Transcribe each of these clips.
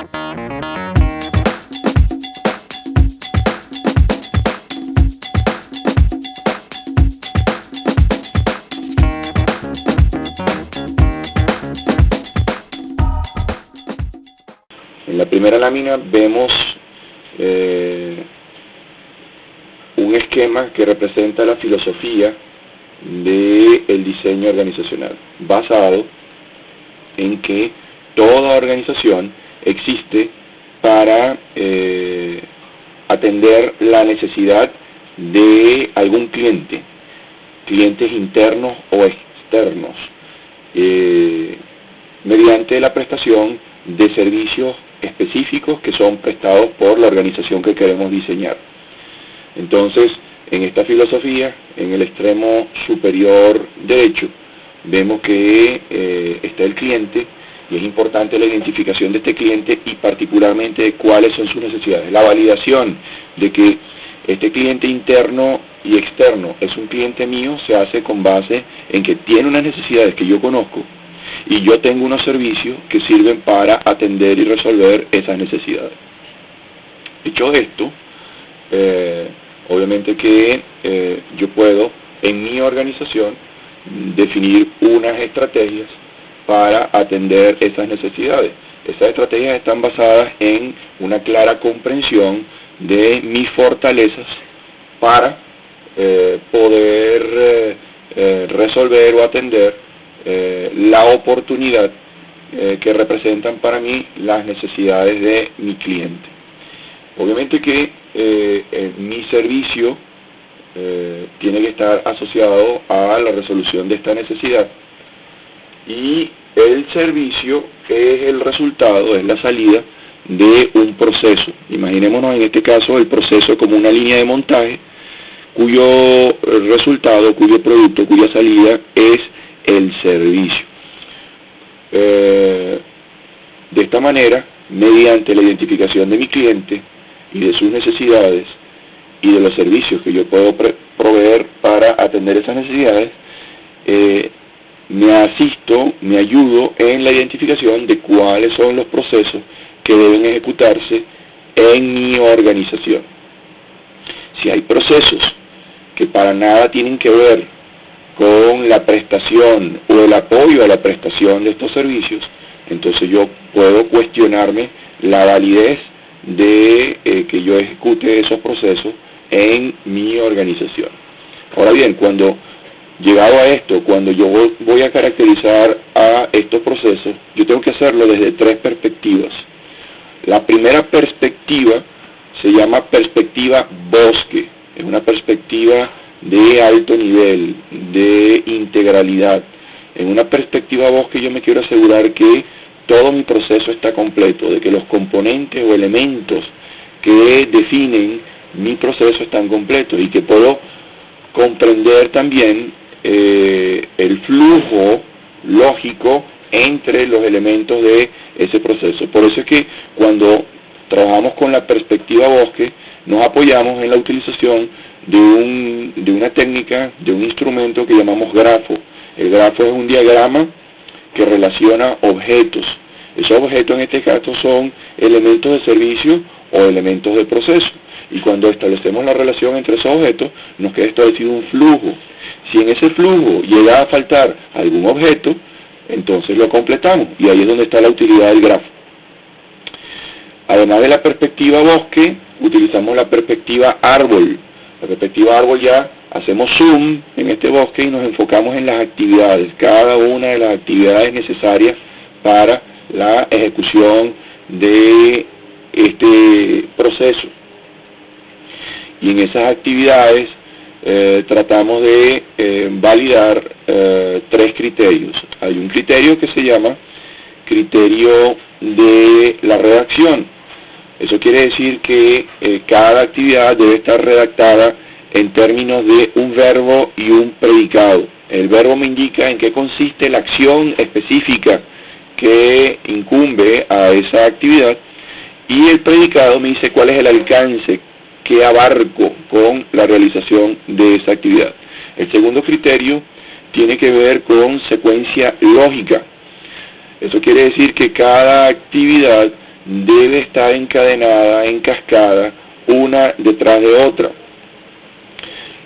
En la primera lámina vemos un esquema que representa la filosofía del diseño organizacional, basado en que toda organización existe para atender la necesidad de algún cliente, clientes internos o externos, mediante la prestación de servicios específicos que son prestados por la organización que queremos diseñar. Entonces, en esta filosofía, en el extremo superior derecho, vemos que está el cliente, y es importante la identificación de este cliente y particularmente de cuáles son sus necesidades. La validación de que este cliente interno y externo es un cliente mío se hace con base en que tiene unas necesidades que yo conozco y yo tengo unos servicios que sirven para atender y resolver esas necesidades. Dicho esto, obviamente que yo puedo en mi organización definir unas estrategias para atender esas necesidades. Esas estrategias están basadas en una clara comprensión de mis fortalezas para poder resolver o atender la oportunidad que representan para mí las necesidades de mi cliente. Obviamente que mi servicio tiene que estar asociado a la resolución de esta necesidad, y el servicio es el resultado, es la salida de un proceso. Imaginémonos en este caso el proceso como una línea de montaje cuyo resultado, cuyo producto, cuya salida es el servicio. De esta manera, mediante la identificación de mi cliente y de sus necesidades y de los servicios que yo puedo proveer para atender esas necesidades, me ayudo en la identificación de cuáles son los procesos que deben ejecutarse en mi organización. Si hay procesos que para nada tienen que ver con la prestación o el apoyo a la prestación de estos servicios, entonces yo puedo cuestionarme la validez de que yo ejecute esos procesos en mi organización. Ahora bien, llegado a esto, cuando yo voy a caracterizar a estos procesos, yo tengo que hacerlo desde tres perspectivas. La primera perspectiva se llama perspectiva bosque, es una perspectiva de alto nivel, de integralidad. En una perspectiva bosque yo me quiero asegurar que todo mi proceso está completo, de que los componentes o elementos que definen mi proceso están completos y que puedo comprender también el flujo lógico entre los elementos de ese proceso. Por eso es que cuando trabajamos con la perspectiva bosque, nos apoyamos en la utilización de una técnica, de un instrumento que llamamos grafo. El grafo es un diagrama que relaciona objetos. Esos objetos en este caso son elementos de servicio o elementos de proceso. Y cuando establecemos la relación entre esos objetos, nos queda establecido un flujo. Si en ese flujo llega a faltar algún objeto, entonces lo completamos, y ahí es donde está la utilidad del grafo. Además de la perspectiva bosque, utilizamos la perspectiva árbol. La perspectiva árbol ya hacemos zoom en este bosque y nos enfocamos en las actividades, cada una de las actividades necesarias para la ejecución de este proceso. Y en esas actividades tratamos de validar tres criterios. Hay un criterio que se llama criterio de la redacción. Eso quiere decir que cada actividad debe estar redactada en términos de un verbo y un predicado. El verbo me indica en qué consiste la acción específica que incumbe a esa actividad, y el predicado me dice cuál es el alcance que abarco con la realización de esa actividad. El segundo criterio tiene que ver con secuencia lógica. Eso quiere decir que cada actividad debe estar encadenada, en cascada, una detrás de otra,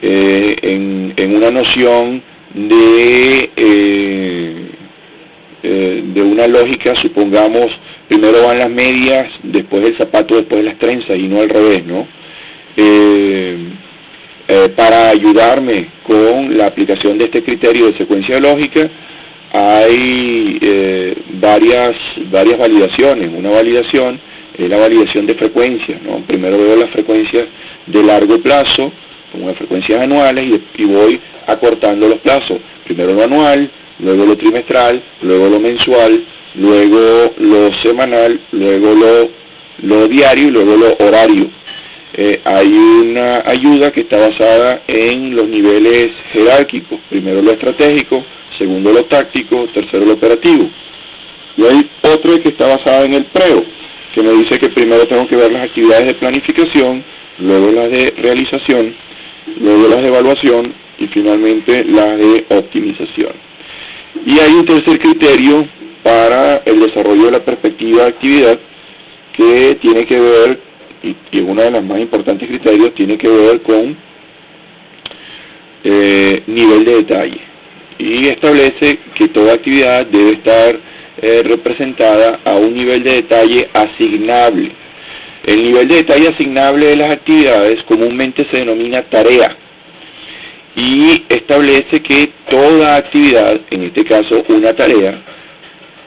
en una noción de una lógica. Supongamos, primero van las medias, después el zapato, después las trenzas, y no al revés, ¿no? Para ayudarme con la aplicación de este criterio de secuencia lógica, hay varias validaciones. Una validación es la validación de frecuencias, ¿no? Primero veo las frecuencias de largo plazo, como las frecuencias anuales, y voy acortando los plazos. Primero lo anual, luego lo trimestral, luego lo mensual, luego lo semanal, luego lo diario y luego lo horario. Hay una ayuda que está basada en los niveles jerárquicos. Primero lo estratégico, segundo lo táctico, tercero lo operativo. Y hay otra que está basada en el PREO, que me dice que primero tengo que ver las actividades de planificación, luego las de realización, luego las de evaluación y finalmente las de optimización. Y hay un tercer criterio para el desarrollo de la perspectiva de actividad, que tiene que ver, y uno de los más importantes criterios, tiene que ver con nivel de detalle, y establece que toda actividad debe estar representada a un nivel de detalle asignable. El nivel de detalle asignable de las actividades comúnmente se denomina tarea, y establece que toda actividad, en este caso una tarea,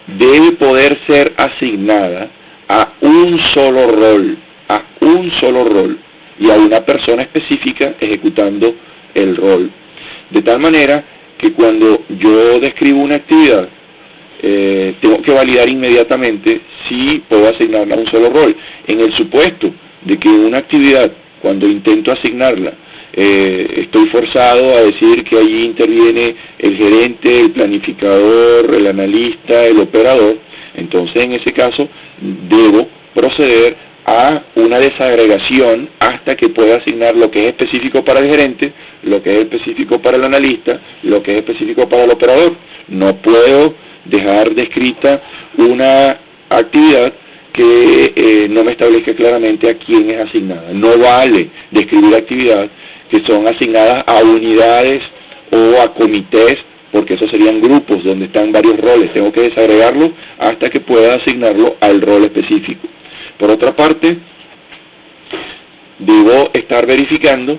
debe poder ser asignada a un solo rol y a una persona específica ejecutando el rol. De tal manera que cuando yo describo una actividad, tengo que validar inmediatamente si puedo asignarla a un solo rol. En el supuesto de que una actividad, cuando intento asignarla, estoy forzado a decir que allí interviene el gerente, el planificador, el analista, el operador, entonces en ese caso debo proceder a una desagregación hasta que pueda asignar lo que es específico para el gerente, lo que es específico para el analista, lo que es específico para el operador. No puedo dejar descrita una actividad que no me establezca claramente a quién es asignada. No vale describir actividades que son asignadas a unidades o a comités, porque esos serían grupos donde están varios roles. Tengo que desagregarlo hasta que pueda asignarlo al rol específico. Por otra parte, debo estar verificando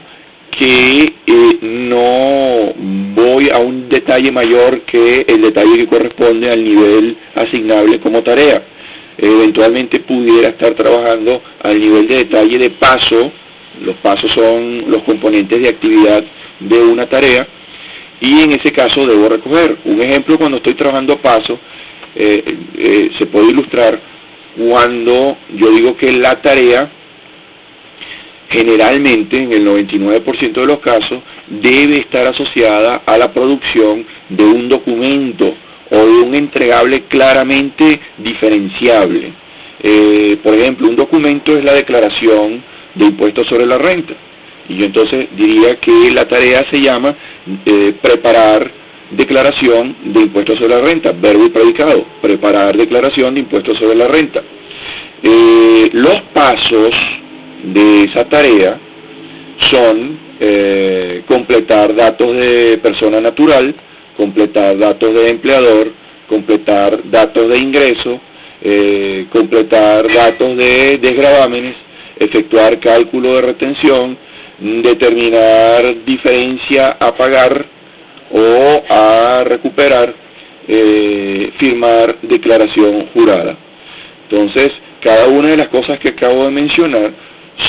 que no voy a un detalle mayor que el detalle que corresponde al nivel asignable como tarea. Eventualmente pudiera estar trabajando al nivel de detalle de paso. Los pasos son los componentes de actividad de una tarea, y en ese caso debo recoger. Un ejemplo, cuando estoy trabajando a paso, se puede ilustrar cuando yo digo que la tarea, generalmente, en el 99% de los casos, debe estar asociada a la producción de un documento o de un entregable claramente diferenciable. Por ejemplo, un documento es la declaración de impuestos sobre la renta, y yo entonces diría que la tarea se llama preparar declaración de impuestos sobre la renta, verbo y predicado, preparar declaración de impuestos sobre la renta. Los pasos de esa tarea son completar datos de persona natural, completar datos de empleador, completar datos de ingreso, completar datos de desgravámenes, efectuar cálculo de retención, determinar diferencia a pagar o a recuperar, firmar declaración jurada. Entonces, cada una de las cosas que acabo de mencionar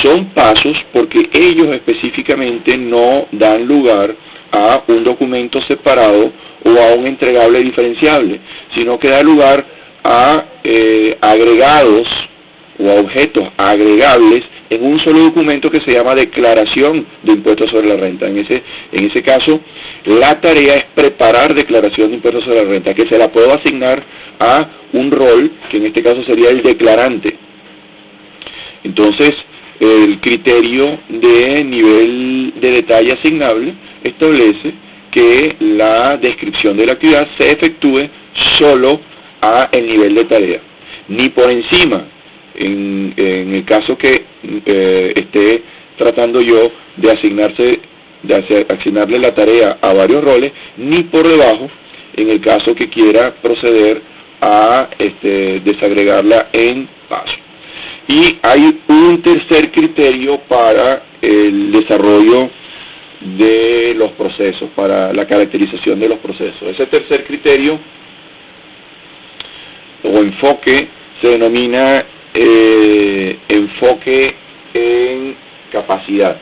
son pasos porque ellos específicamente no dan lugar a un documento separado o a un entregable diferenciable, sino que da lugar a agregados o a objetos agregables en un solo documento que se llama declaración de impuestos sobre la renta. En ese caso, la tarea es preparar declaración de impuestos sobre la renta, que se la puedo asignar a un rol, que en este caso sería el declarante. Entonces, el criterio de nivel de detalle asignable establece que la descripción de la actividad se efectúe solo a el nivel de tarea, ni por encima en el caso que esté tratando yo de asignarle la tarea a varios roles, ni por debajo en el caso que quiera proceder a desagregarla en pasos. Y hay un tercer criterio para el desarrollo de los procesos, para la caracterización de los procesos. Ese tercer criterio o enfoque se denomina enfoque en capacidad.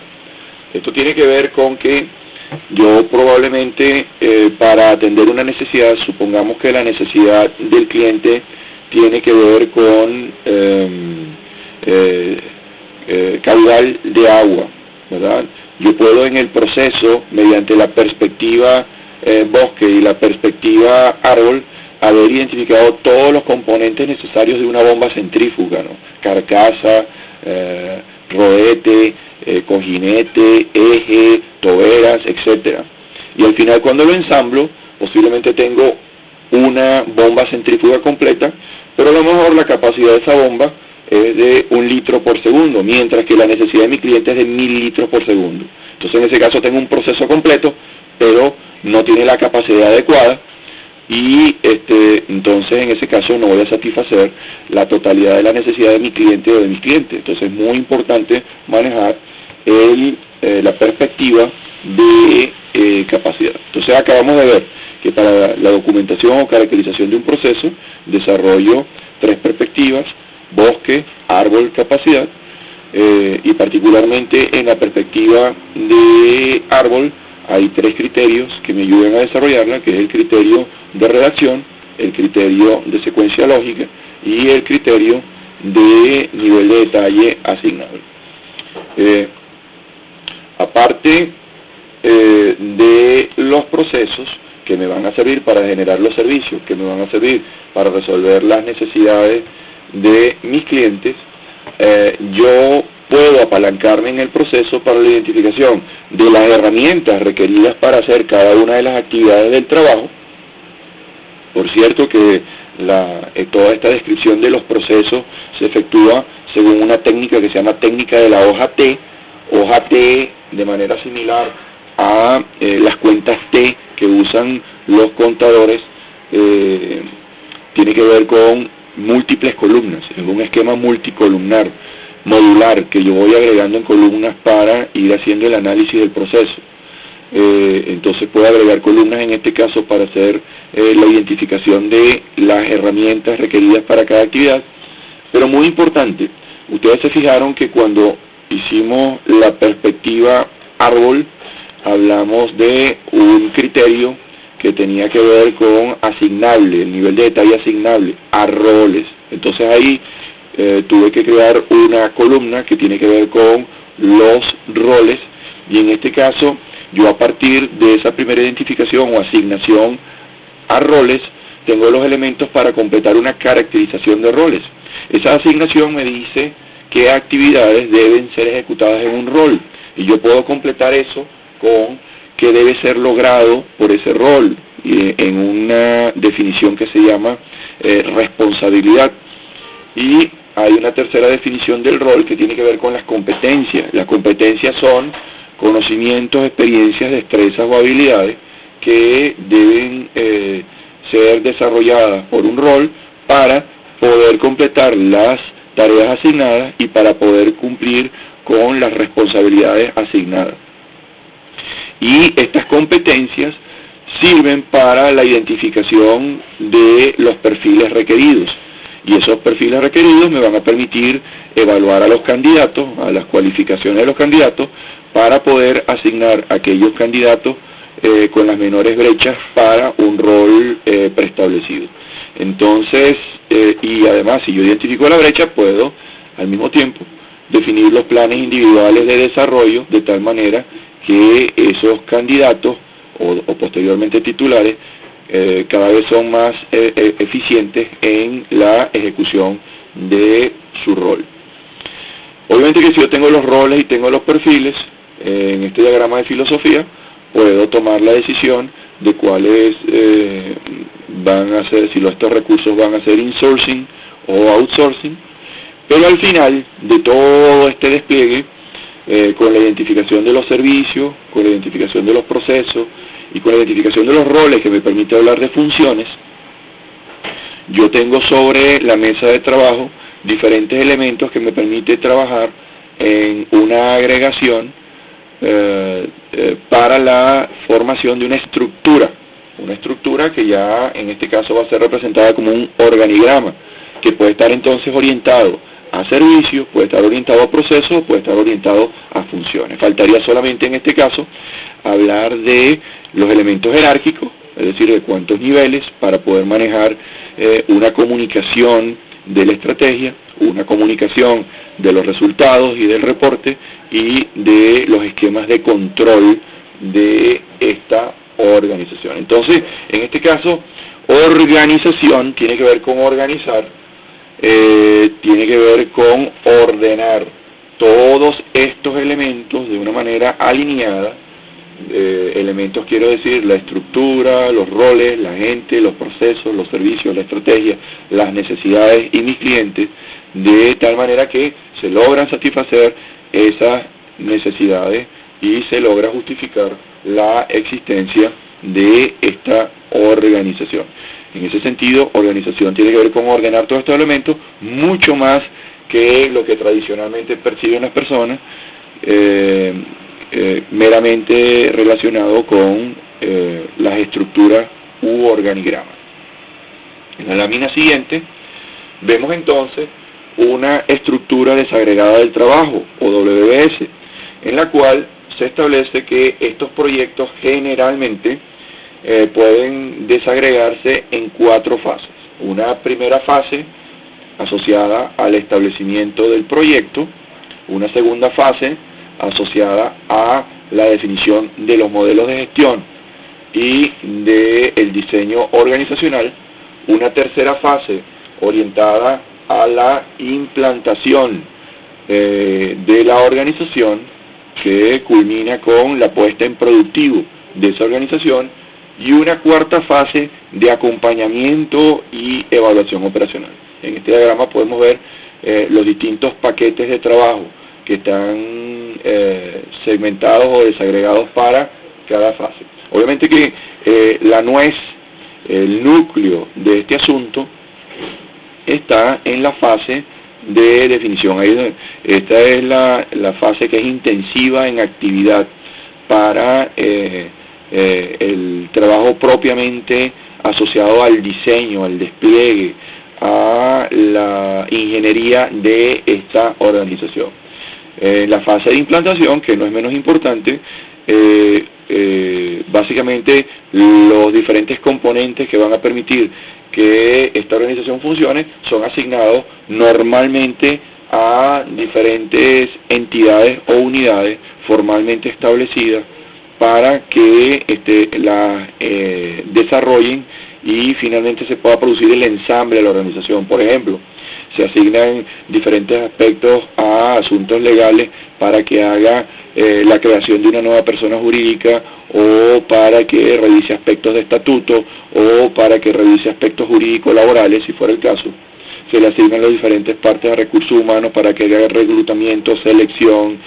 Esto tiene que ver con que yo probablemente para atender una necesidad, supongamos que la necesidad del cliente tiene que ver con caudal de agua, ¿verdad? Yo puedo en el proceso, mediante la perspectiva bosque y la perspectiva árbol, haber identificado todos los componentes necesarios de una bomba centrífuga, ¿no? Carcasa, rodete, cojinete, eje, toberas, etcétera. Y al final, cuando lo ensamblo, posiblemente tengo una bomba centrífuga completa, pero a lo mejor la capacidad de esa bomba es de 1 litro por segundo, mientras que la necesidad de mi cliente es de 1000 litros por segundo. Entonces, en ese caso tengo un proceso completo, pero no tiene la capacidad adecuada, y entonces en ese caso no voy a satisfacer la totalidad de la necesidad de mi cliente o de mis clientes. Entonces es muy importante manejar la perspectiva de capacidad. Entonces acabamos de ver que para la documentación o caracterización de un proceso desarrollo 3 perspectivas: bosque, árbol, capacidad, y particularmente en la perspectiva de árbol hay 3 criterios que me ayudan a desarrollarla, que es el criterio de redacción, el criterio de secuencia lógica y el criterio de nivel de detalle asignable. Aparte de los procesos que me van a servir para generar los servicios, que me van a servir para resolver las necesidades de mis clientes, yo puedo apalancarme en el proceso para la identificación de las herramientas requeridas para hacer cada una de las actividades del trabajo. Por cierto que toda esta descripción de los procesos se efectúa según una técnica que se llama técnica de la hoja T de manera similar a las cuentas T que usan los contadores. Tiene que ver con múltiples columnas, es un esquema multicolumnar, modular, que yo voy agregando en columnas para ir haciendo el análisis del proceso. Entonces puedo agregar columnas en este caso para hacer la identificación de las herramientas requeridas para cada actividad. Pero muy importante, ustedes se fijaron que cuando hicimos la perspectiva árbol hablamos de un criterio que tenía que ver con asignable, el nivel de detalle asignable a roles. Entonces ahí tuve que crear una columna que tiene que ver con los roles, y en este caso yo a partir de esa primera identificación o asignación a roles tengo los elementos para completar una caracterización de roles. Esa asignación me dice qué actividades deben ser ejecutadas en un rol, y yo puedo completar eso con qué debe ser logrado por ese rol, en una definición que se llama responsabilidad. Y hay una tercera definición del rol que tiene que ver con las competencias. Las competencias son conocimientos, experiencias, destrezas o habilidades que deben ser desarrolladas por un rol para poder completar las tareas asignadas y para poder cumplir con las responsabilidades asignadas. Y estas competencias sirven para la identificación de los perfiles requeridos, y esos perfiles requeridos me van a permitir evaluar a los candidatos, a las cualificaciones de los candidatos, para poder asignar a aquellos candidatos con las menores brechas para un rol preestablecido. Entonces, y además, si yo identifico la brecha, puedo al mismo tiempo definir los planes individuales de desarrollo de tal manera que esos candidatos o posteriormente titulares cada vez son más eficientes en la ejecución de su rol. Obviamente que si yo tengo los roles y tengo los perfiles, en este diagrama de filosofía, puedo tomar la decisión de cuáles van a ser, si estos recursos van a ser insourcing o outsourcing, Pero al final de todo este despliegue, con la identificación de los servicios, con la identificación de los procesos y con la identificación de los roles que me permite hablar de funciones, yo tengo sobre la mesa de trabajo diferentes elementos que me permite trabajar en una agregación para la formación de una estructura que ya en este caso va a ser representada como un organigrama, que puede estar entonces orientado a servicios, puede estar orientado a procesos, puede estar orientado a funciones. Faltaría solamente en este caso hablar de los elementos jerárquicos, es decir, de cuántos niveles para poder manejar una comunicación de la estrategia, una comunicación de los resultados y del reporte y de los esquemas de control de esta organización. Entonces, en este caso, organización tiene que ver con organizar, tiene que ver con ordenar todos estos elementos de una manera alineada. Elementos quiero decir la estructura, los roles, la gente, los procesos, los servicios, la estrategia, las necesidades y mis clientes, de tal manera que se logran satisfacer esas necesidades y se logra justificar la existencia de esta organización. En ese sentido, organización tiene que ver con ordenar todos estos elementos, mucho más que lo que tradicionalmente perciben las personas, meramente relacionado con las estructuras u organigramas. En la lámina siguiente vemos entonces una estructura desagregada del trabajo, o WBS, en la cual se establece que estos proyectos generalmente pueden desagregarse en 4 fases. Una primera fase asociada al establecimiento del proyecto, una segunda fase asociada a la definición de los modelos de gestión y del diseño organizacional, una tercera fase orientada a la implantación de la organización, que culmina con la puesta en productivo de esa organización, y una cuarta fase de acompañamiento y evaluación operacional. En este diagrama podemos ver los distintos paquetes de trabajo que están segmentados o desagregados para cada fase. Obviamente que la nuez, el núcleo de este asunto, está en la fase de definición. Esta es la fase que es intensiva en actividad para el trabajo propiamente asociado al diseño, al despliegue, a la ingeniería de esta organización. La fase de implantación, que no es menos importante, básicamente los diferentes componentes que van a permitir que esta organización funcione son asignados normalmente a diferentes entidades o unidades formalmente establecidas para que las desarrollen y finalmente se pueda producir el ensamble de la organización. Por ejemplo, se asignan diferentes aspectos a asuntos legales para que haga la creación de una nueva persona jurídica, o para que revise aspectos de estatuto, o para que revise aspectos jurídicos laborales, si fuera el caso. Se le asignan las diferentes partes de recursos humanos para que haga reclutamiento, selección,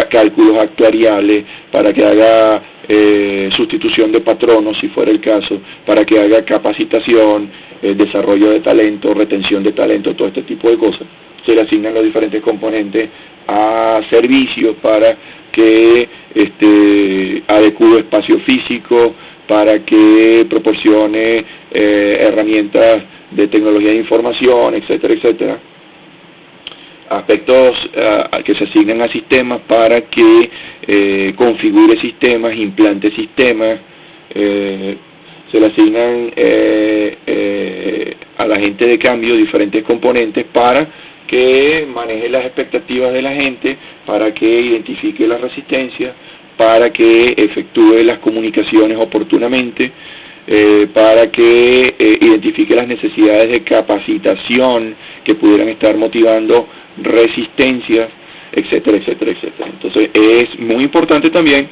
cálculos actuariales, para que haga sustitución de patronos, si fuera el caso, para que haga capacitación, desarrollo de talento, retención de talento, todo este tipo de cosas. Se le asignan los diferentes componentes a servicios para que adecue espacio físico, para que proporcione herramientas de tecnología de información, etcétera, etcétera. Aspectos que se asignan a sistemas para que configure sistemas, implante sistemas. Se le asignan a la gente de cambio diferentes componentes para que maneje las expectativas de la gente, para que identifique las resistencias, para que efectúe las comunicaciones oportunamente, para que identifique las necesidades de capacitación que pudieran estar motivando resistencias, etcétera, etcétera, etcétera. Entonces es muy importante también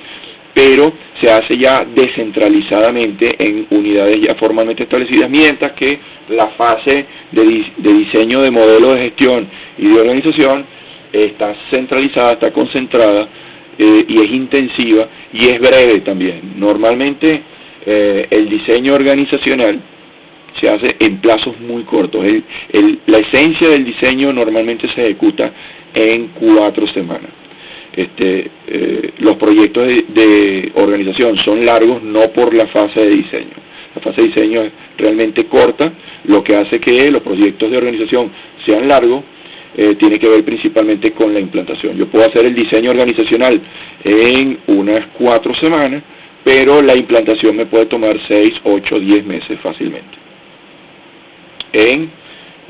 pero se hace ya descentralizadamente en unidades ya formalmente establecidas, mientras que la fase de diseño de modelo de gestión y de organización está centralizada, está concentrada y es intensiva y es breve también. Normalmente el diseño organizacional se hace en plazos muy cortos. La esencia del diseño normalmente se ejecuta en 4 semanas. Los proyectos de organización son largos no por la fase de diseño. La fase de diseño es realmente corta, lo que hace que los proyectos de organización sean largos tiene que ver principalmente con la implantación. Yo puedo hacer el diseño organizacional en unas 4 semanas, pero la implantación me puede tomar 6, 8, 10 meses fácilmente. En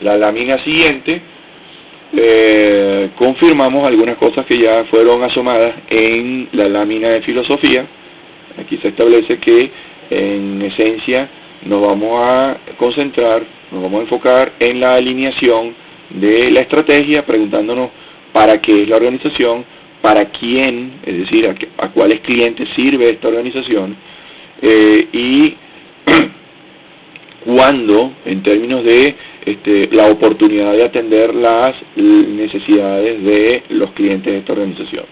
la lámina siguiente confirmamos algunas cosas que ya fueron asomadas en la lámina de filosofía. Aquí se establece que en esencia nos vamos a concentrar, nos vamos a enfocar en la alineación de la estrategia, preguntándonos para qué es la organización, para quién, es decir, a cuáles clientes sirve esta organización, y cuándo, en términos de la oportunidad de atender las necesidades de los clientes de esta organización.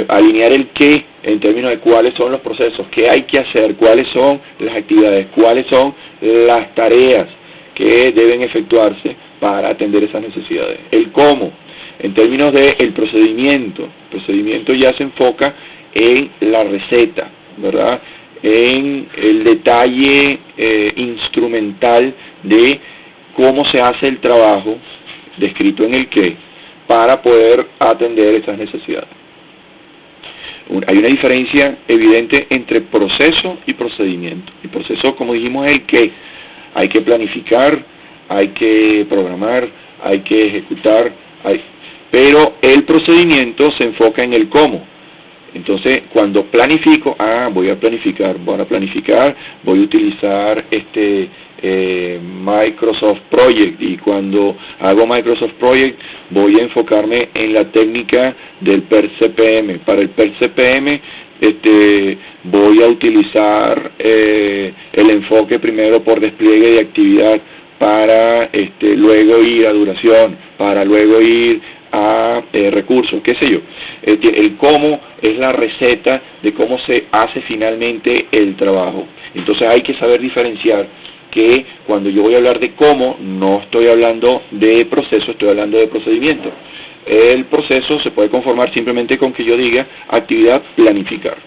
Alinear el qué en términos de cuáles son los procesos, qué hay que hacer, cuáles son las actividades, cuáles son las tareas que deben efectuarse para atender esas necesidades. El cómo, en términos del procedimiento. El procedimiento ya se enfoca en la receta, ¿verdad? En el detalle instrumental de cómo se hace el trabajo descrito en el qué para poder atender esas necesidades. Hay una diferencia evidente entre proceso y procedimiento. El proceso, como dijimos, es el qué. Hay que planificar, hay que programar, hay que ejecutar, pero el procedimiento se enfoca en el cómo. Entonces, cuando planifico, voy a planificar, voy a utilizar Microsoft Project, y cuando hago Microsoft Project voy a enfocarme en la técnica del PERT-CPM. Para el PERT-CPM voy a utilizar el enfoque primero por despliegue de actividad, para luego ir a duración, para luego ir a recursos, qué sé yo. El cómo es la receta de cómo se hace finalmente el trabajo. Entonces hay que saber diferenciar que cuando yo voy a hablar de cómo, no estoy hablando de proceso, estoy hablando de procedimiento. El proceso se puede conformar simplemente con que yo diga actividad planificar.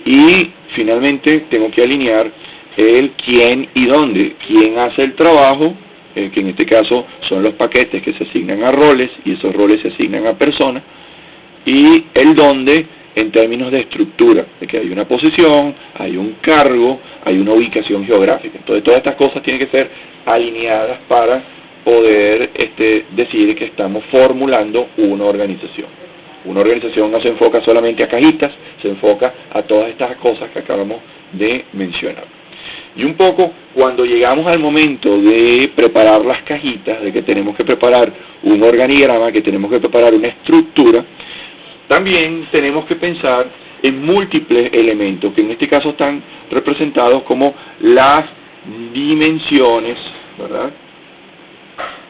Y finalmente tengo que alinear el quién y dónde. Quién hace el trabajo, que en este caso son los paquetes que se asignan a roles, y esos roles se asignan a personas, y el dónde en términos de estructura, de que hay una posición, hay un cargo, hay una ubicación geográfica. Entonces todas estas cosas tienen que ser alineadas para poder decir que estamos formulando una organización. Una organización no se enfoca solamente a cajitas, se enfoca a todas estas cosas que acabamos de mencionar. Y un poco cuando llegamos al momento de preparar las cajitas, de que tenemos que preparar un organigrama, que tenemos que preparar una estructura, también tenemos que pensar en múltiples elementos, que en este caso están representados como las dimensiones, ¿verdad?,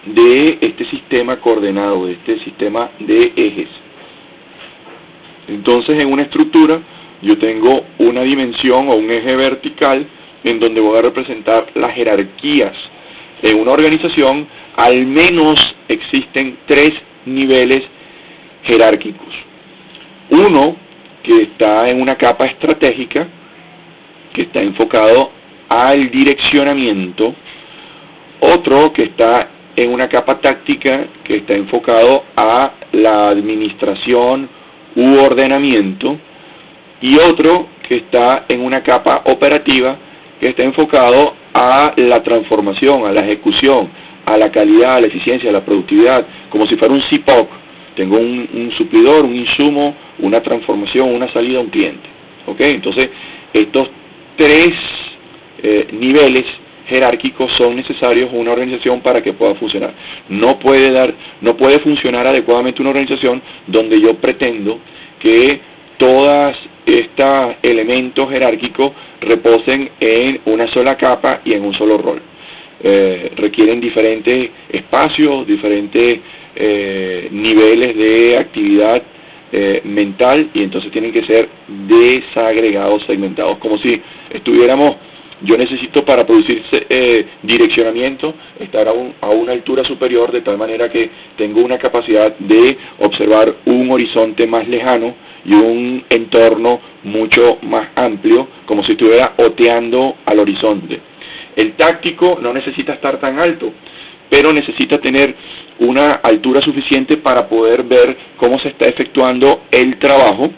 de este sistema coordenado, de este sistema de ejes. Entonces, en una estructura yo tengo una dimensión o un eje vertical en donde voy a representar las jerarquías. En una organización al menos existen 3 niveles jerárquicos. Uno que está en una capa estratégica, que está enfocado al direccionamiento. Otro que está en una capa táctica, que está enfocado a la administración u ordenamiento. Y otro que está en una capa operativa, que está enfocado a la transformación, a la ejecución, a la calidad, a la eficiencia, a la productividad, como si fuera un CIPOC. Tengo un suplidor, un insumo, una transformación, una salida a un cliente. ¿Ok? Entonces, estos 3 niveles jerárquicos son necesarios en una organización para que pueda funcionar. No puede funcionar adecuadamente una organización donde yo pretendo que todas estos elementos jerárquicos reposen en una sola capa y en un solo rol. Requieren diferentes espacios, diferentes niveles de actividad mental, y entonces tienen que ser desagregados, segmentados, como si estuviéramos, yo necesito para producir direccionamiento estar a una altura superior, de tal manera que tengo una capacidad de observar un horizonte más lejano y un entorno mucho más amplio, como si estuviera oteando al horizonte. El táctico no necesita estar tan alto, pero necesita tener una altura suficiente para poder ver cómo se está efectuando el trabajo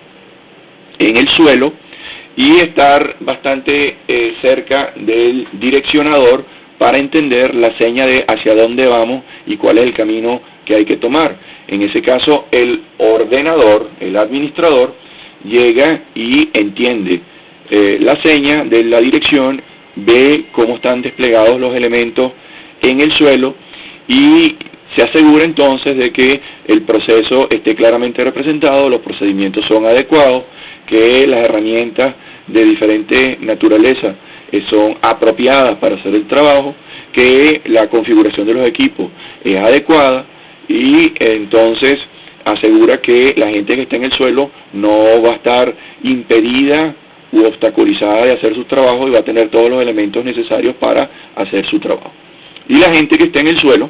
en el suelo y estar bastante cerca del direccionador para entender la seña de hacia dónde vamos y cuál es el camino que hay que tomar. En ese caso, el ordenador, el administrador, llega y entiende la seña de la dirección, ve cómo están desplegados los elementos en el suelo y se asegura entonces de que el proceso esté claramente representado, los procedimientos son adecuados, que las herramientas de diferente naturaleza son apropiadas para hacer el trabajo, que la configuración de los equipos es adecuada, y entonces asegura que la gente que está en el suelo no va a estar impedida u obstaculizada de hacer su trabajo y va a tener todos los elementos necesarios para hacer su trabajo. Y la gente que está en el suelo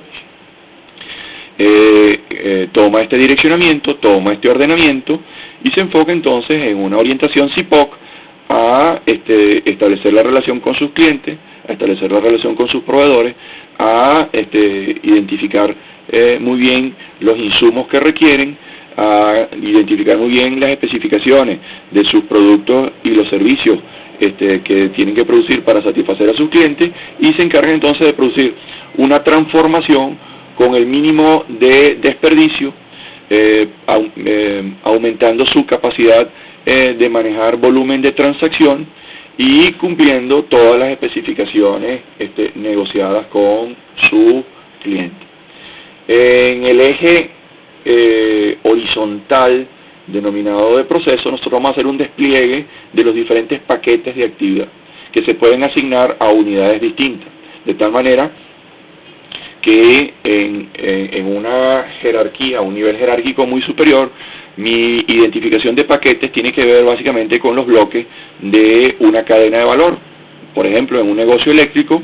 toma este direccionamiento, toma este ordenamiento y se enfoca entonces en una orientación CIPOC a establecer la relación con sus clientes, a establecer la relación con sus proveedores, a identificar muy bien los insumos que requieren, a identificar muy bien las especificaciones de sus productos y los servicios que tienen que producir para satisfacer a sus clientes, y se encargan entonces de producir una transformación con el mínimo de desperdicio, aumentando su capacidad de manejar volumen de transacción y cumpliendo todas las especificaciones negociadas con su cliente. En el eje horizontal denominado de proceso, nosotros vamos a hacer un despliegue de los diferentes paquetes de actividad que se pueden asignar a unidades distintas, de tal manera que en una jerarquía, un nivel jerárquico muy superior, mi identificación de paquetes tiene que ver básicamente con los bloques de una cadena de valor. Por ejemplo, en un negocio eléctrico,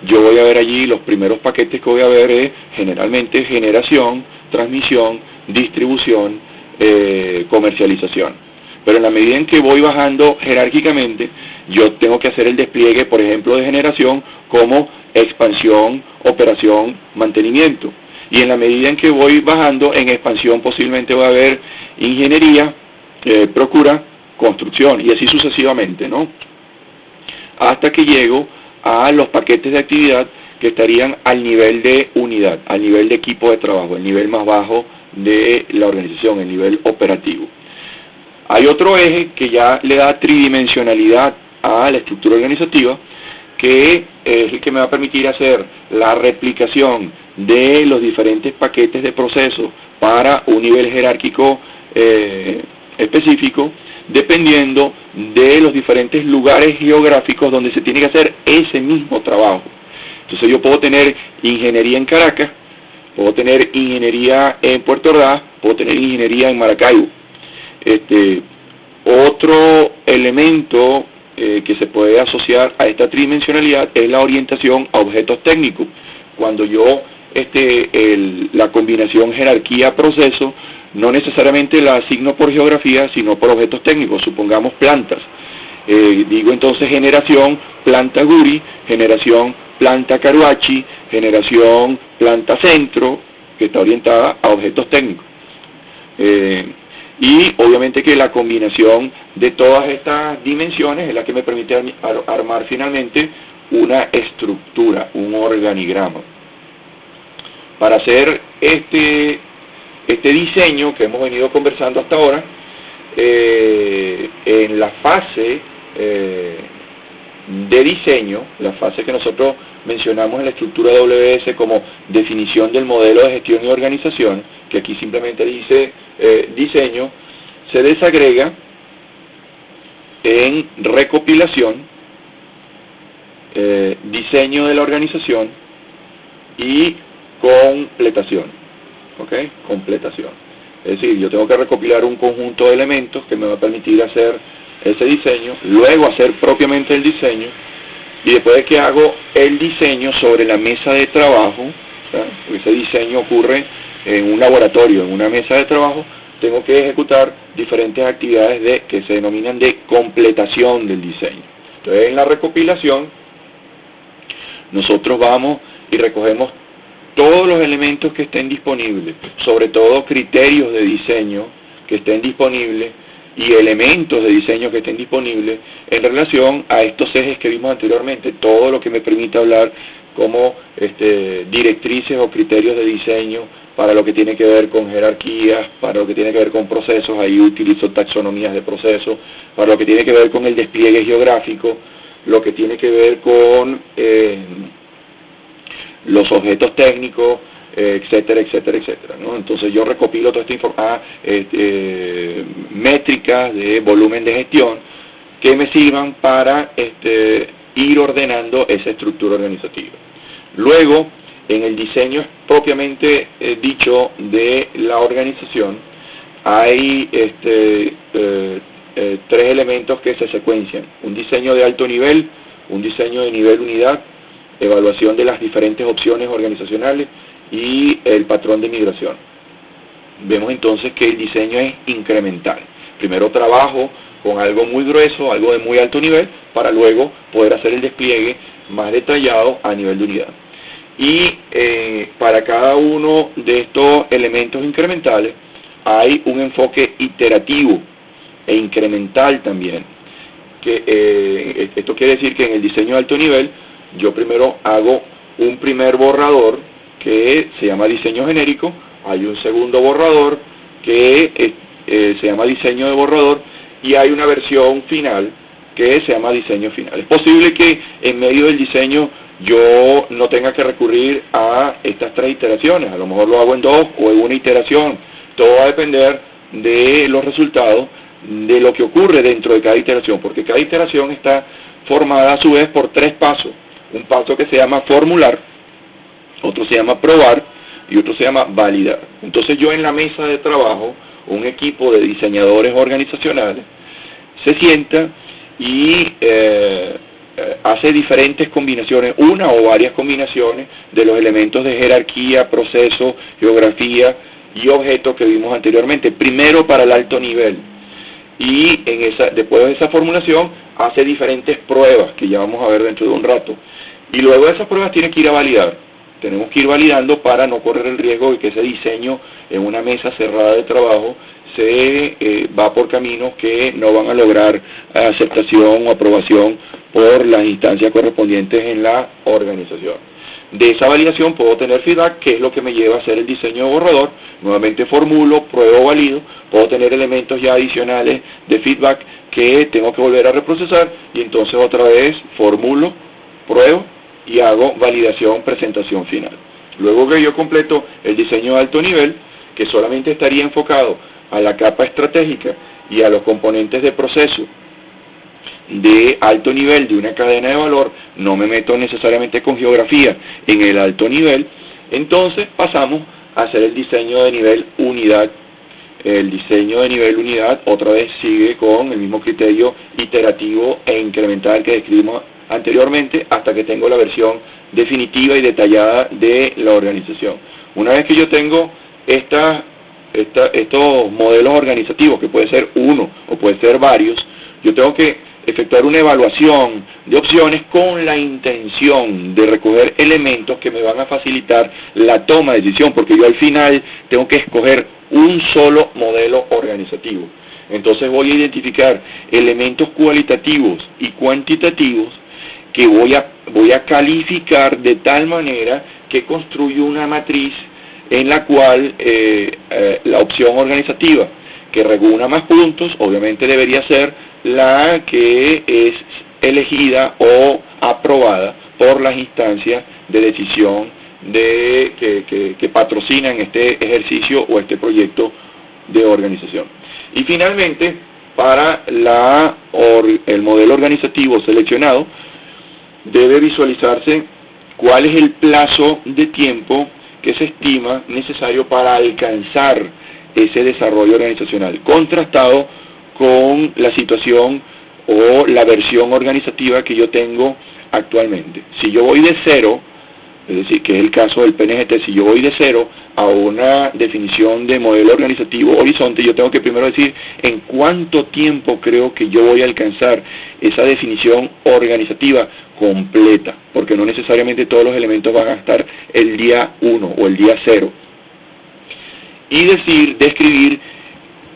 yo voy a ver allí los primeros paquetes que voy a ver es generalmente generación, transmisión, distribución, comercialización. Pero en la medida en que voy bajando jerárquicamente, yo tengo que hacer el despliegue, por ejemplo, de generación como expansión, operación, mantenimiento. Y en la medida en que voy bajando, en expansión posiblemente va a haber ingeniería, procura, construcción, y así sucesivamente, ¿no? Hasta que llego a los paquetes de actividad que estarían al nivel de unidad, al nivel de equipo de trabajo, el nivel más bajo de la organización, el nivel operativo. Hay otro eje que ya le da tridimensionalidad a la estructura organizativa, que es el que me va a permitir hacer la replicación de los diferentes paquetes de proceso para un nivel jerárquico específico, dependiendo de los diferentes lugares geográficos donde se tiene que hacer ese mismo trabajo. Entonces yo puedo tener ingeniería en Caracas, puedo tener ingeniería en Puerto Ordaz, puedo tener ingeniería en Maracaibo. Otro elemento que se puede asociar a esta tridimensionalidad es la orientación a objetos técnicos. Cuando yo la combinación jerarquía-proceso no necesariamente la asigno por geografía, sino por objetos técnicos, supongamos plantas. Digo entonces generación, planta Guri, generación, planta Caruachi, generación, planta Centro, que está orientada a objetos técnicos. Y obviamente que la combinación de todas estas dimensiones es la que me permite armar finalmente una estructura, un organigrama. Para hacer este diseño que hemos venido conversando hasta ahora, en la fase de diseño, la fase que nosotros mencionamos en la estructura WS como definición del modelo de gestión y organización, que aquí simplemente dice diseño, se desagrega en recopilación, diseño de la organización y completación. ¿Ok? Completación. Es decir, yo tengo que recopilar un conjunto de elementos que me va a permitir hacer ese diseño, luego hacer propiamente el diseño, y después de que hago el diseño sobre la mesa de trabajo, porque ese diseño ocurre en un laboratorio, en una mesa de trabajo, tengo que ejecutar diferentes actividades que se denominan de completación del diseño. Entonces, en la recopilación, nosotros vamos y recogemos todos los elementos que estén disponibles, sobre todo criterios de diseño que estén disponibles y elementos de diseño que estén disponibles en relación a estos ejes que vimos anteriormente, todo lo que me permite hablar como directrices o criterios de diseño para lo que tiene que ver con jerarquías, para lo que tiene que ver con procesos, ahí utilizo taxonomías de procesos, para lo que tiene que ver con el despliegue geográfico, lo que tiene que ver con los objetos técnicos, etcétera, etcétera, etcétera, ¿no? Entonces yo recopilo toda esta información, métricas de volumen de gestión que me sirvan para ir ordenando esa estructura organizativa. Luego, en el diseño propiamente dicho de la organización, hay tres elementos que se secuencian: un diseño de alto nivel, un diseño de nivel unidad, evaluación de las diferentes opciones organizacionales y el patrón de migración. Vemos entonces que el diseño es incremental. Primero trabajo con algo muy grueso, algo de muy alto nivel, para luego poder hacer el despliegue más detallado a nivel de unidad. Y para cada uno de estos elementos incrementales hay un enfoque iterativo e incremental también. Esto quiere decir que en el diseño de alto nivel yo primero hago un primer borrador que se llama diseño genérico, hay un segundo borrador que se llama diseño de borrador y hay una versión final que se llama diseño final. Es posible que en medio del diseño yo no tenga que recurrir a estas tres iteraciones, a lo mejor lo hago en dos o en una iteración. Todo va a depender de los resultados, de lo que ocurre dentro de cada iteración, porque cada iteración está formada a su vez por tres pasos. Un paso que se llama formular, otro se llama probar y otro se llama validar. Entonces yo en la mesa de trabajo, un equipo de diseñadores organizacionales se sienta y hace diferentes combinaciones, una o varias combinaciones de los elementos de jerarquía, proceso, geografía y objetos que vimos anteriormente, primero para el alto nivel, y después de esa formulación hace diferentes pruebas que ya vamos a ver dentro de un rato, y luego de esas pruebas tiene que ir a validar. Tenemos que ir validando para no correr el riesgo de que ese diseño en una mesa cerrada de trabajo se va por caminos que no van a lograr aceptación o aprobación por las instancias correspondientes en la organización. De esa validación puedo tener feedback, que es lo que me lleva a hacer el diseño de borrador. Nuevamente formulo, pruebo, valido. Puedo tener elementos ya adicionales de feedback que tengo que volver a reprocesar y entonces otra vez formulo, pruebo y hago validación, presentación final. Luego que yo completo el diseño de alto nivel, que solamente estaría enfocado a la capa estratégica y a los componentes de proceso de alto nivel de una cadena de valor, no me meto necesariamente con geografía en el alto nivel, entonces pasamos a hacer el diseño de nivel unidad. El diseño de nivel unidad otra vez sigue con el mismo criterio iterativo e incremental que describimos anteriormente hasta que tengo la versión definitiva y detallada de la organización. Una vez que yo tengo estos modelos organizativos, que puede ser uno o puede ser varios, yo tengo que efectuar una evaluación de opciones con la intención de recoger elementos que me van a facilitar la toma de decisión, porque yo al final tengo que escoger un solo modelo organizativo. Entonces voy a identificar elementos cualitativos y cuantitativos que voy a calificar de tal manera que construyo una matriz en la cual la opción organizativa que reúna más puntos, obviamente debería ser la que es elegida o aprobada por las instancias de decisión que patrocinan este ejercicio o este proyecto de organización. Y finalmente, para el modelo organizativo seleccionado, debe visualizarse cuál es el plazo de tiempo que se estima necesario para alcanzar ese desarrollo organizacional, contrastado con la situación o la versión organizativa que yo tengo actualmente. Si yo voy de cero, es decir, que es el caso del PNGT, si yo voy de cero a una definición de modelo organizativo horizonte, yo tengo que primero decir en cuánto tiempo creo que yo voy a alcanzar esa definición organizativa completa, porque no necesariamente todos los elementos van a estar el día 1 o el día 0. Y describir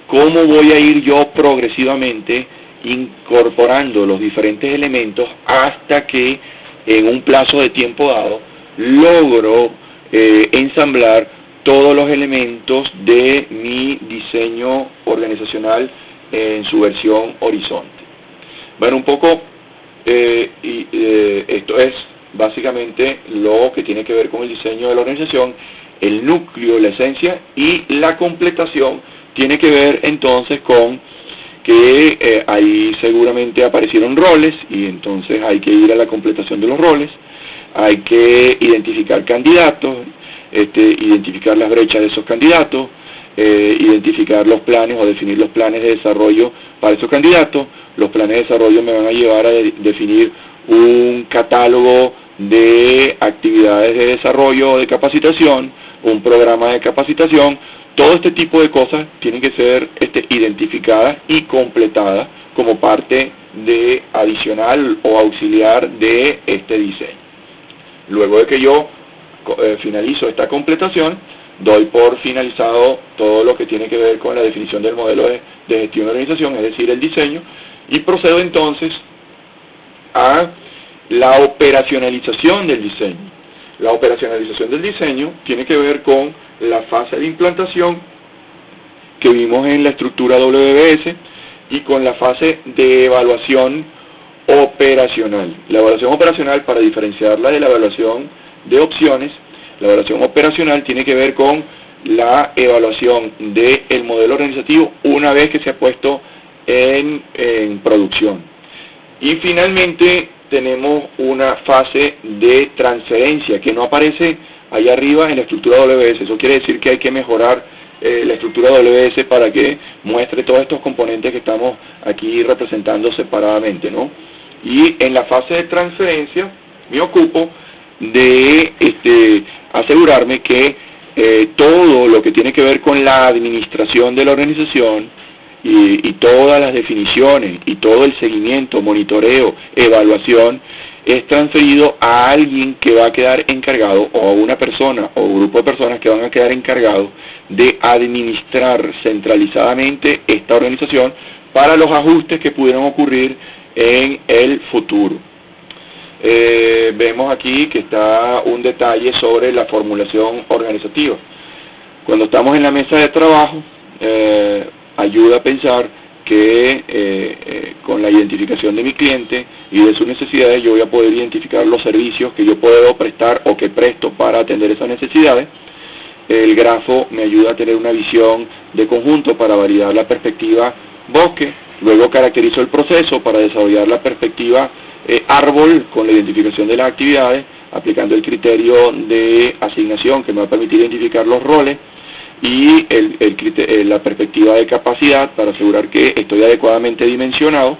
cómo voy a ir yo progresivamente incorporando los diferentes elementos hasta que en un plazo de tiempo dado logro ensamblar todos los elementos de mi diseño organizacional en su versión horizonte. Bueno, un poco esto es básicamente lo que tiene que ver con el diseño de la organización. El núcleo, la esencia, y la completación tiene que ver entonces con que ahí seguramente aparecieron roles y entonces hay que ir a la completación de los roles, hay que identificar candidatos, identificar las brechas de esos candidatos, identificar los planes o definir los planes de desarrollo para esos candidatos. Los planes de desarrollo me van a llevar a definir un catálogo de actividades de desarrollo o de capacitación, un programa de capacitación. Todo este tipo de cosas tienen que ser identificadas y completadas como parte de adicional o auxiliar de este diseño. Luego de que yo finalizo esta completación, doy por finalizado todo lo que tiene que ver con la definición del modelo de gestión de organización, es decir, el diseño, y procedo entonces a la operacionalización del diseño. La operacionalización del diseño tiene que ver con la fase de implantación que vimos en la estructura WBS y con la fase de evaluación operacional. La evaluación operacional, para diferenciarla de la evaluación de opciones, la evaluación operacional tiene que ver con la evaluación del modelo organizativo una vez que se ha puesto en producción. Y finalmente tenemos una fase de transferencia que no aparece ahí arriba en la estructura WBS. Eso quiere decir que hay que mejorar la estructura WBS para que muestre todos estos componentes que estamos aquí representando separadamente, ¿no? Y en la fase de transferencia me ocupo de asegurarme que todo lo que tiene que ver con la administración de la organización y todas las definiciones y todo el seguimiento, monitoreo, evaluación es transferido a alguien que va a quedar encargado, o a una persona o grupo de personas que van a quedar encargados de administrar centralizadamente esta organización para los ajustes que pudieran ocurrir en el futuro. Vemos aquí que está un detalle sobre la formulación organizativa. Cuando estamos en la mesa de trabajo, ayuda a pensar que con la identificación de mi cliente y de sus necesidades yo voy a poder identificar los servicios que yo puedo prestar o que presto para atender esas necesidades. El grafo me ayuda a tener una visión de conjunto para validar la perspectiva bosque. Luego caracterizo el proceso para desarrollar la perspectiva árbol con la identificación de las actividades, aplicando el criterio de asignación que me va a permitir identificar los roles, y la perspectiva de capacidad para asegurar que estoy adecuadamente dimensionado.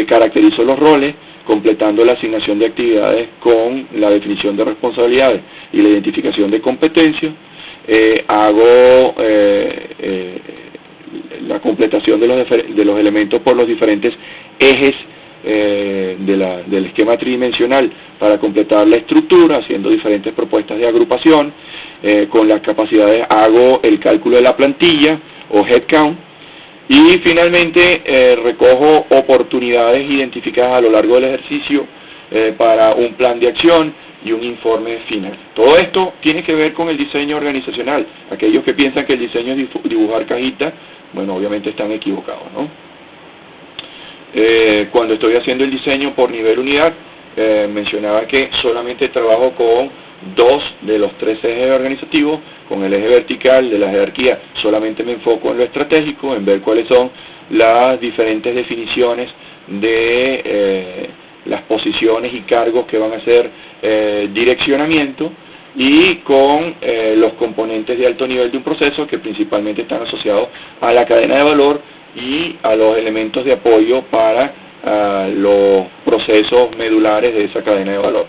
Caracterizo los roles, completando la asignación de actividades con la definición de responsabilidades y la identificación de competencias. Hago la completación de los elementos por los diferentes ejes del esquema tridimensional para completar la estructura, haciendo diferentes propuestas de agrupación. Con las capacidades hago el cálculo de la plantilla o headcount, y finalmente recojo oportunidades identificadas a lo largo del ejercicio para un plan de acción y un informe final. Todo esto tiene que ver con el diseño organizacional. Aquellos que piensan que el diseño es dibujar cajitas, bueno, obviamente están equivocados, ¿no? Cuando estoy haciendo el diseño por nivel unidad, mencionaba que solamente trabajo con 2 de los 3 ejes organizativos. Con el eje vertical de la jerarquía solamente me enfoco en lo estratégico, en ver cuáles son las diferentes definiciones de las posiciones y cargos que van a ser direccionamiento, y con los componentes de alto nivel de un proceso que principalmente están asociados a la cadena de valor y a los elementos de apoyo para los procesos medulares de esa cadena de valor.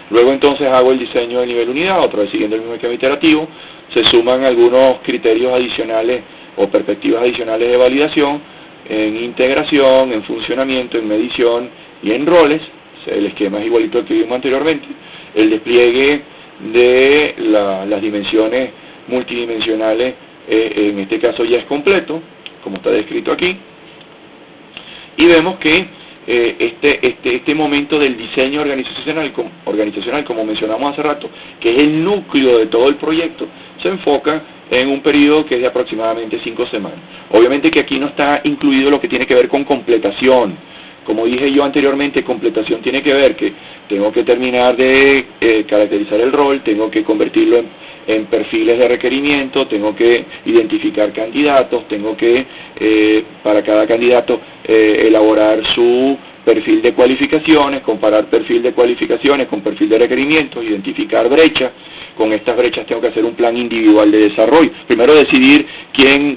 Luego entonces hago el diseño de nivel unidad, otra vez siguiendo el mismo esquema iterativo. Se suman algunos criterios adicionales o perspectivas adicionales de validación en integración, en funcionamiento, en medición y en roles. El esquema es igualito al que vimos anteriormente. El despliegue de las dimensiones multidimensionales en este caso ya es completo, como está descrito aquí. Y vemos que este momento del diseño organizacional, como mencionamos hace rato, que es el núcleo de todo el proyecto, se enfoca en un periodo que es de aproximadamente 5 semanas. Obviamente que aquí no está incluido lo que tiene que ver con completación. Como dije yo anteriormente, completación tiene que ver que tengo que terminar de caracterizar el rol, tengo que convertirlo en perfiles de requerimiento, tengo que identificar candidatos, tengo que para cada candidato elaborar su perfil de cualificaciones, comparar perfil de cualificaciones con perfil de requerimientos, identificar brechas. Con estas brechas tengo que hacer un plan individual de desarrollo. Primero decidir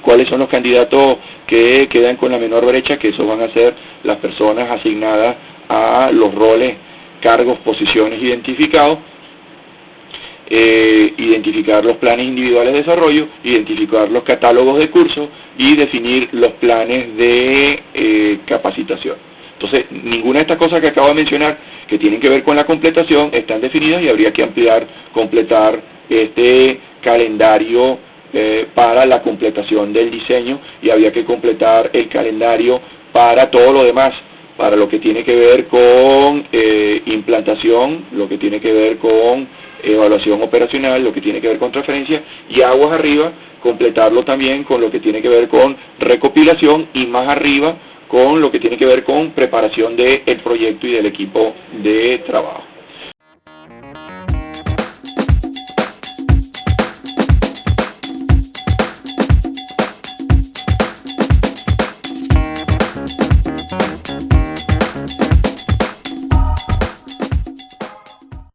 cuáles son los candidatos que quedan con la menor brecha, que esos van a ser las personas asignadas a los roles, cargos, posiciones identificados. Identificar los planes individuales de desarrollo, identificar los catálogos de cursos y definir los planes de capacitación. Entonces, ninguna de estas cosas que acabo de mencionar que tienen que ver con la completación están definidas, y habría que completar este calendario para la completación del diseño, y habría que completar el calendario para todo lo demás, para lo que tiene que ver con implantación, lo que tiene que ver con evaluación operacional, lo que tiene que ver con transferencia, y aguas arriba, completarlo también con lo que tiene que ver con recopilación, y más arriba con lo que tiene que ver con preparación del proyecto y del equipo de trabajo.